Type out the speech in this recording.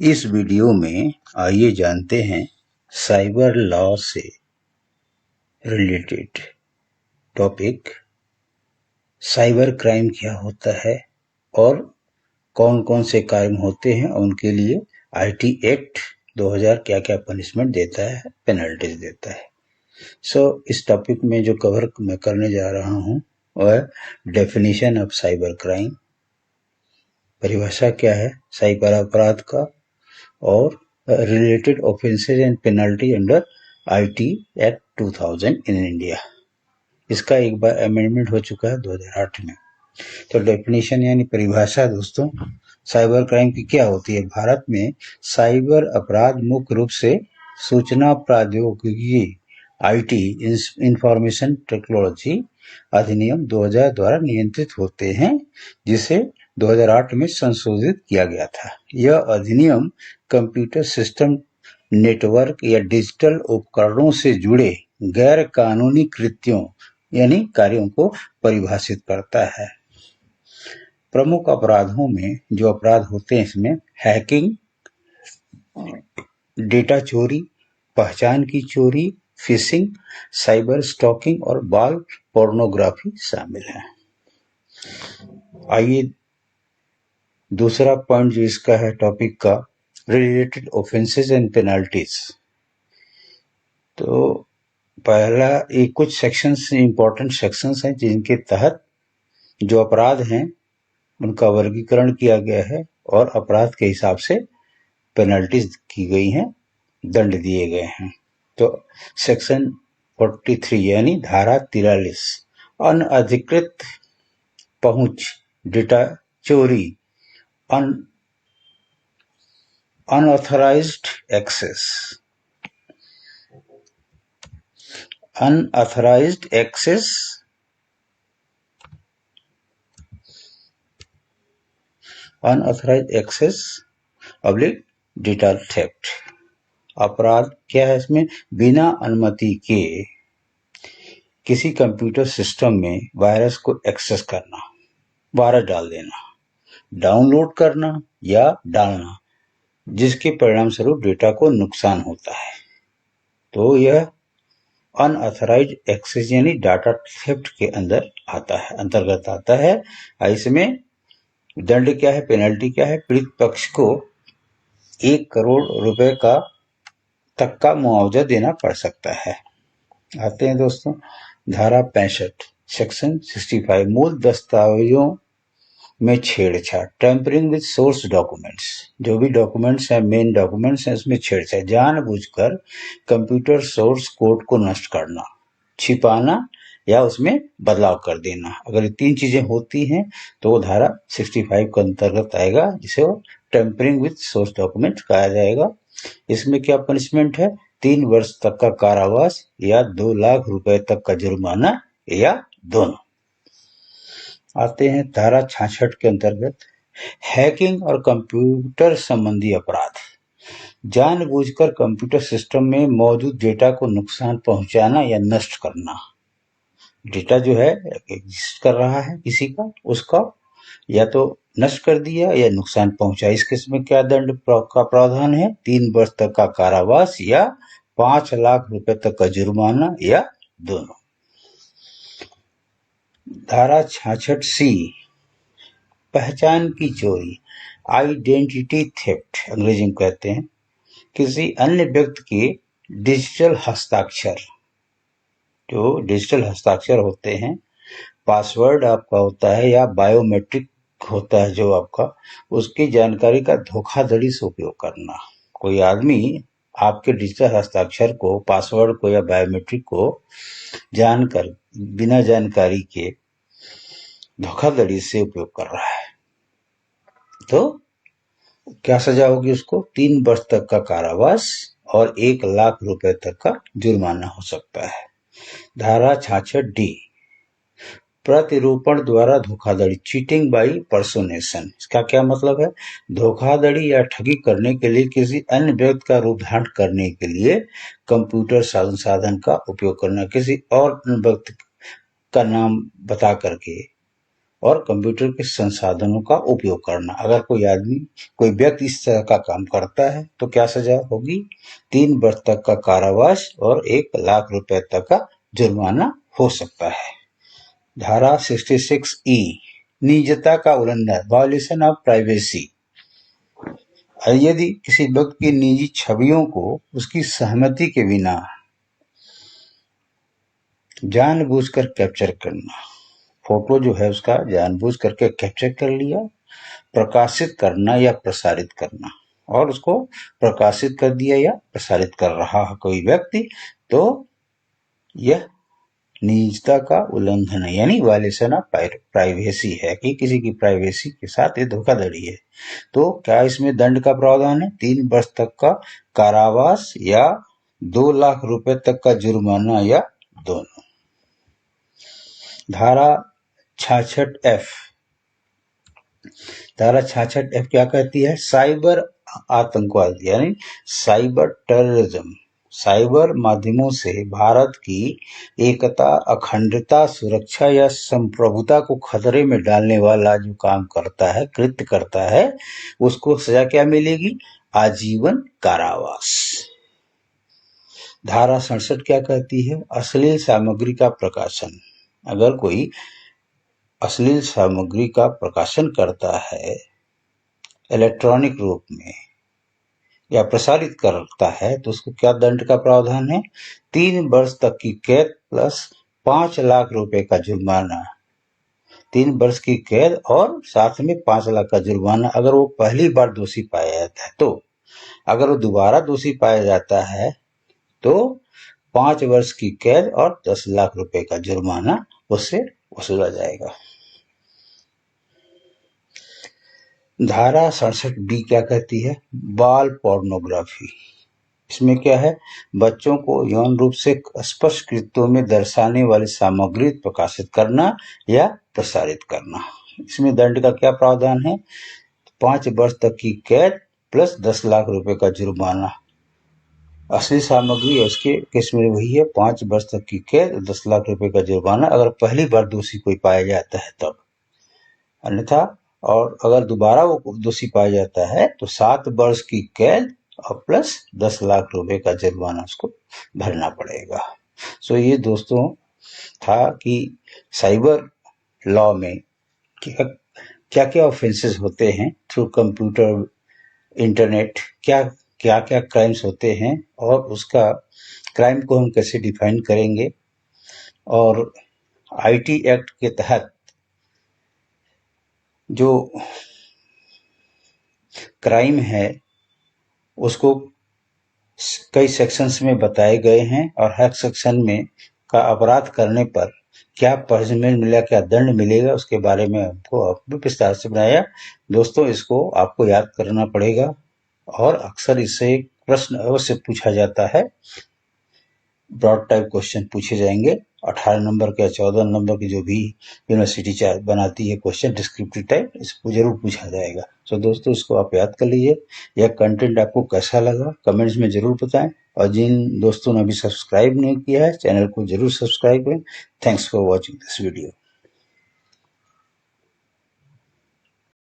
इस वीडियो में आइए जानते हैं साइबर लॉ से रिलेटेड टॉपिक साइबर क्राइम क्या होता है और कौन कौन से क्राइम होते हैं और उनके लिए आईटी एक्ट 2000 क्या क्या पनिशमेंट देता है, पेनल्टीज देता है। इस टॉपिक में जो कवर मैं करने जा रहा हूँ वह डेफिनेशन ऑफ साइबर क्राइम, परिभाषा क्या है साइबर अपराध का, और related offences and penalty under IT Act 2000 in India. इसका एक बार अमेंडमेंट हो चुका है 2008 में। तो डेफिनेशन यानी परिभाषा दोस्तों, साइबर क्राइम की क्या होती है। भारत में साइबर अपराध मुख्य रूप से सूचना प्रौद्योगिकी आईटी इंफॉर्मेशन टेक्नोलॉजी अधिनियम 2000 द्वारा नियंत्रित होते हैं, जिसे 2008 में संशोधित किया गया था। यह अधिनियम कंप्यूटर सिस्टम, नेटवर्क या डिजिटल उपकरणों से जुड़े गैर कानूनी कृत्यों यानी कार्यों को परिभाषित करता है। प्रमुख अपराधों में जो अपराध होते हैं इसमें हैकिंग, डेटा चोरी, पहचान की चोरी, फिशिंग, साइबर स्टॉकिंग और बाल पोर्नोग्राफी शामिल है। आइए दूसरा पॉइंट जो इसका है टॉपिक का, रिलेटेड ऑफेंसेस एंड पेनल्टीज। तो पहला एक कुछ सेक्शंस इंपॉर्टेंट सेक्शंस हैं जिनके तहत जो अपराध हैं उनका वर्गीकरण किया गया है और अपराध के हिसाब से पेनल्टीज की गई हैं, दंड दिए गए हैं। तो सेक्शन 43 यानी धारा 43, अनअधिकृत पहुंच, डेटा चोरी, unauthorized access, unauthorized access, unauthorized access oblique data theft. अपराध क्या है इसमें, बिना अनुमति के किसी कंप्यूटर सिस्टम में वायरस को एक्सेस करना, वायरस डाल देना, डाउनलोड करना या डालना, जिसके परिणाम स्वरूप डेटा को नुकसान होता है। तो यह अनऑथराइज्ड एक्सेस यानी डाटा थेफ्ट के अंदर आता है, अंतर्गत आता है। इसमें दंड क्या है, पेनल्टी क्या है, पीड़ित पक्ष को 1 करोड़ रुपए का तक का मुआवजा देना पड़ सकता है। आते हैं दोस्तों धारा 65 सेक्शन 65, मूल दस्तावेजों में छेड़छाड़, टेम्परिंग विद सोर्स डॉक्यूमेंट्स। जो भी डॉक्यूमेंट्स हैं, मेन डॉक्यूमेंट्स हैं, उसमें छेड़छाड़, जानबूझकर कंप्यूटर सोर्स कोड को नष्ट करना, छिपाना या उसमें बदलाव कर देना। अगर ये 3 चीजें होती हैं तो वो धारा 65 के अंतर्गत आएगा, जिसे वो टेम्परिंग विद सोर्स डॉक्यूमेंट कहा जाएगा। इसमें क्या पनिशमेंट है, 3 वर्ष तक का कारावास या 2 लाख रुपए तक का जुर्माना या दोनों। आते हैं धारा 66 के अंतर्गत हैकिंग और कंप्यूटर संबंधी अपराध, जानबूझकर कंप्यूटर सिस्टम में मौजूद डेटा को नुकसान पहुंचाना या नष्ट करना। डेटा जो है एग्जिस्ट कर रहा है किसी का, उसका या तो नष्ट कर दिया या नुकसान पहुंचा। इस केस में क्या दंड का प्रावधान है, 3 वर्ष तक का कारावास या 5 लाख रुपए तक का जुर्माना या दोनों। धारा 66 सी, पहचान की चोरी, आइडेंटिटी थेफ्ट अंग्रेजी में कहते हैं, किसी अन्य व्यक्ति के डिजिटल हस्ताक्षर, जो डिजिटल हस्ताक्षर होते हैं, पासवर्ड आपका होता है या बायोमेट्रिक होता है जो आपका, उसकी जानकारी का धोखाधड़ी से उपयोग करना। कोई आदमी आपके डिजिटल हस्ताक्षर को, पासवर्ड को या बायोमेट्रिक को जानकर बिना जानकारी के धोखाधड़ी से उपयोग कर रहा है तो क्या सजा होगी उसको, 3 वर्ष तक का कारावास और 1 लाख रुपए तक का जुर्माना हो सकता है। धारा 66 डी, प्रतिरूपण द्वारा धोखाधड़ी, चीटिंग बाई पर्सोनेशन। इसका क्या मतलब है, धोखाधड़ी या ठगी करने के लिए किसी अन्य व्यक्ति का रूप धारण करने के लिए कंप्यूटर साधन का उपयोग करना, किसी और व्यक्ति का नाम बता करके और कंप्यूटर के संसाधनों का उपयोग करना। अगर कोई व्यक्ति इस तरह का काम करता है तो क्या सजा होगी? 3 वर्ष तक का कारावास और 1 लाख रुपए तक का जुर्माना हो सकता है। धारा 66E निजता का उल्लंघन, वायलेशन ऑफ प्राइवेसी। यदि किसी व्यक्ति की निजी छवियों को उसकी सहमति के बिना जानबूझकर कैप्चर करना, फोटो जो है उसका जानबूझ करके कैप्चर कर लिया, प्रकाशित करना या प्रसारित करना, और उसको प्रकाशित कर दिया या प्रसारित कर रहा है कोई व्यक्ति, तो यह निजता का उल्लंघन है, यानी वायलेशन ऑफ प्राइवेसी है कि किसी की प्राइवेसी के साथ ये धोखाधड़ी है। तो क्या इसमें दंड का प्रावधान है? 3 वर्ष तक का कारावास या 2 लाख रुपए तक का जुर्माना या दोनों। धारा 66F क्या कहती है? साइबर आतंकवाद यानी साइबर टेररिज्म। साइबर माध्यमों से भारत की एकता, अखंडता, सुरक्षा या संप्रभुता को खतरे में डालने वाला जो काम करता है, कृत्य करता है, उसको सजा क्या मिलेगी? आजीवन कारावास। धारा 67 क्या कहती है? अश्लील सामग्री का प्रकाशन। अगर कोई अश्लील सामग्री का प्रकाशन करता है इलेक्ट्रॉनिक रूप में या प्रसारित करता है तो उसको क्या दंड का प्रावधान है? 3 वर्ष तक की कैद प्लस 5 लाख रुपए का जुर्माना। 3 वर्ष की कैद और साथ में 5 लाख का जुर्माना अगर वो पहली बार दोषी पाया जाता है। तो अगर वो दोबारा दोषी पाया जाता है तो 5 वर्ष की कैद और 10 लाख रुपए का जुर्माना उससे वसूला जाएगा। धारा 67B क्या कहती है? बाल पोर्नोग्राफी। इसमें क्या है? बच्चों को यौन रूप से स्पष्ट कृत्यों में दर्शाने वाली सामग्री प्रकाशित करना या प्रसारित करना। इसमें दंड का क्या प्रावधान है? 5 वर्ष तक की कैद प्लस 10 लाख रुपए का जुर्माना। अश्लील सामग्री है उसके केस में वही है, 5 वर्ष तक की कैद, 10 लाख रुपए का जुर्माना अगर पहली बार दोषी कोई पाया जाता है तब। अन्यथा और अगर दोबारा वो दोषी पाया जाता है तो 7 वर्ष की कैद और प्लस 10 लाख रुपए का जुर्माना उसको भरना पड़ेगा। सो ये दोस्तों था कि साइबर लॉ में क्या क्या ऑफेंसेस होते हैं थ्रू कंप्यूटर, इंटरनेट, क्या क्या क्राइम्स होते हैं और उसका क्राइम को हम कैसे डिफाइन करेंगे, और आईटी एक्ट के तहत जो क्राइम है उसको कई सेक्शंस में बताए गए हैं और हर सेक्शन में का अपराध करने पर क्या पनिशमेंट मिलेगा, क्या दंड मिलेगा, उसके बारे में हमको विस्तार से बनाया। दोस्तों इसको आपको याद करना पड़ेगा और अक्सर इससे प्रश्न अवश्य पूछा जाता है। ब्रॉड टाइप क्वेश्चन पूछे जाएंगे 18 नंबर के 14 नंबर की जो भी यूनिवर्सिटी बनाती है क्वेश्चन डिस्क्रिप्टिव टाइप, इसको जरूर पूछा जाएगा। सो दोस्तों इसको आप याद कर लीजिए। यह कंटेंट आपको कैसा लगा कमेंट्स में जरूर बताएं और जिन दोस्तों ने अभी सब्सक्राइब नहीं किया है चैनल को जरूर सब्सक्राइब करें। Thanks for watching this video.